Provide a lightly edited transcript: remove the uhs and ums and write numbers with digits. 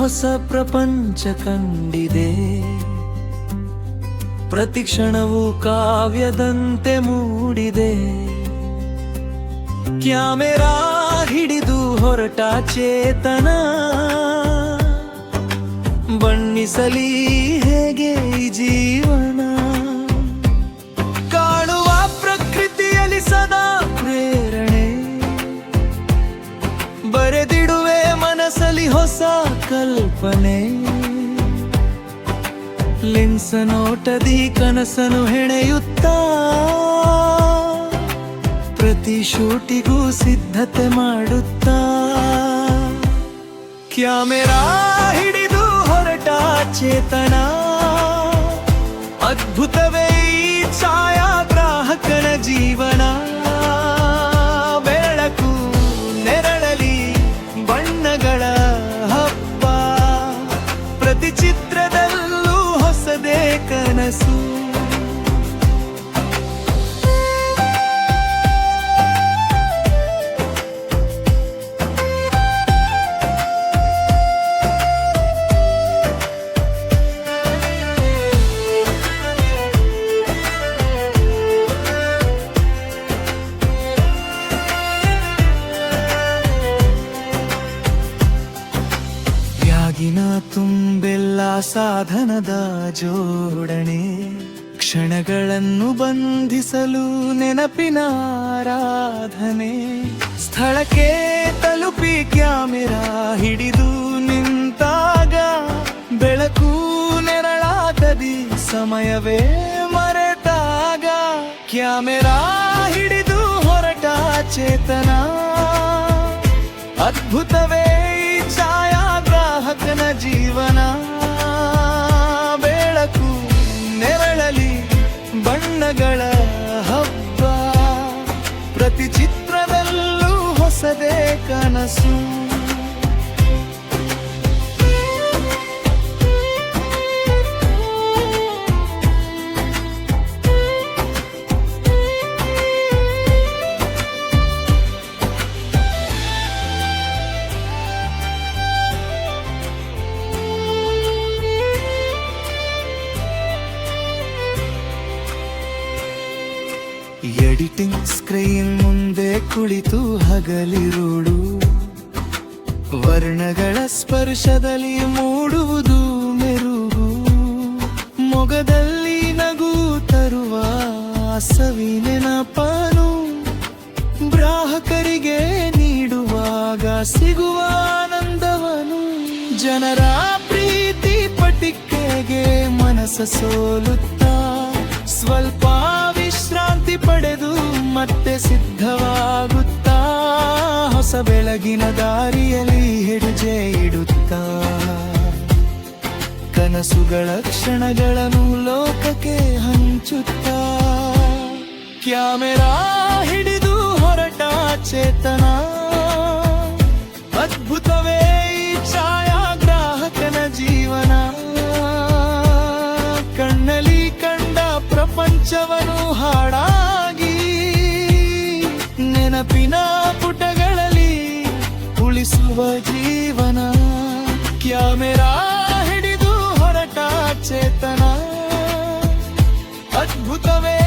ಹೊಸ ಪ್ರಪಂಚ ಕಂಡಿದೆ. ಪ್ರತಿ ಕ್ಷಣವೂ ಕಾವ್ಯದಂತೆ ಮೂಡಿದೆ. ಕ್ಯಾಮೆರಾ ಹಿಡಿದು ಹೊರಟ ಚೇತನ, ಬಣ್ಣಿಸಲಿ ಹೇಗೆ ಈ ಜೀವನ. ಕಾಣುವ ಪ್ರಕೃತಿಯಲ್ಲಿ ಸದಾ ಪ್ರೇರಣೆ, ಬರೆದಿಡುವೆ ಮನಸ್ಸಲ್ಲಿ ಹೊಸ ಕಲ್ಪನೆ. ಲೆನ್ಸ್ ನೋಟದಿ ಕನಸನು ಹೆಣೆಯುತ್ತಾ, ಪ್ರತಿ ಶೂಟಿಗೂ ಸಿದ್ಧತೆ ಮಾಡುತ್ತಾ. ಕ್ಯಾಮೆರಾ ಹಿಡಿದು ಹೊರಟ ಚೇತನ, ಅದ್ಭುತವೇ ಈ ಛಾಯಾಗ್ರಾಹಕನ ಜೀವನ. ಬೆಳಕು ನೆರಳಲಿ ಬಣ್ಣಗಳ ಹಬ್ಬ, ಪ್ರತಿ ಚಿತ್ರದಲ್ಲೂ ಹೊಸದೇ ಕನಸು. ತುಂಬೆಲ್ಲ ಸಾಧನದ ಜೋಡಣೆ, ಕ್ಷಣಗಳನ್ನು ಬಂಧಿಸಲು ನೆನಪಿನ ಆರಾಧನೆ. ಸ್ಥಳಕ್ಕೆ ತಲುಪಿ ಕ್ಯಾಮೆರಾ ಹಿಡಿದು ನಿಂತಾಗ, ಬೆಳಕು ನೆರಳಾಗದಿ ಸಮಯವೇ ಮರೆತಾಗ. ಕ್ಯಾಮೆರಾ ಹಿಡಿದು ಹೊರಟ ಚೇತನ, ಅದ್ಭುತವೇ ಛಾಯಾಗ್ರಾಹಕನ ಜೀವನ. ಬೆಳಕು ನೆರಳಲಿ ಬಣ್ಣಗಳ ಹಬ್ಬ, ಪ್ರತಿ ಚಿತ್ರದಲ್ಲೂ ಹೊಸದೇ ಕನಸು. ಎಡಿಟಿಂಗ್ ಸ್ಕ್ರೀನ್ ಮುಂದೆ ಕುಳಿತು ಹಗಲಿರುಳು, ವರ್ಣಗಳ ಸ್ಪರ್ಶದಲ್ಲಿ ಮೂಡುವುದು ಮೆರುಗು. ಮೊಗದಲ್ಲಿ ನಗು ತರುವ ಸವಿ ನೆನಪನು, ಗ್ರಾಹಕರಿಗೆ ನೀಡುವಾಗ ಸಿಗುವ ಆನಂದವನು. ಜನರ ಪ್ರೀತಿ ಪಟಿಕೆಗೆ ಮನಸ್ಸ ಸೋಲುತ್ತಾ, ಸ್ವಲ್ಪ ವಿಶ್ರಾಂತಿ ಪಡೆದು ಮತ್ತೆ ಸಿದ್ಧವಾಗುತ್ತಾ. ಹೊಸ ಬೆಳಗಿನ ದಾರಿಯಲ್ಲಿ ಹೆಜ್ಜೆ ಇಡುತ್ತಾ, ಕನಸುಗಳ ಕ್ಷಣಗಳನ್ನು ಲೋಕಕ್ಕೆ ಹಂಚುತ್ತಾ. ಕ್ಯಾಮೆರಾ ಹಿಡಿದು ಹೊರಟ ಚೇತನ, ಅದ್ಭುತವೇ ಈ ಛಾಯಾಗ್ರಾಹಕನ ಜೀವನ. ಕಣ್ಣಲ್ಲಿ ಕಂಡ ಪ್ರಪಂಚವನು ಹಾಡಾಗಿ, ನೆನಪಿನ ಪುಟಗಳಲ್ಲಿ ಉಳಿಸುವ ಜೀವನ. ಕ್ಯಾಮೆರಾ ಹಿಡಿದು ಹೊರಟ ಚೇತನ, ಅದ್ಭುತವೇ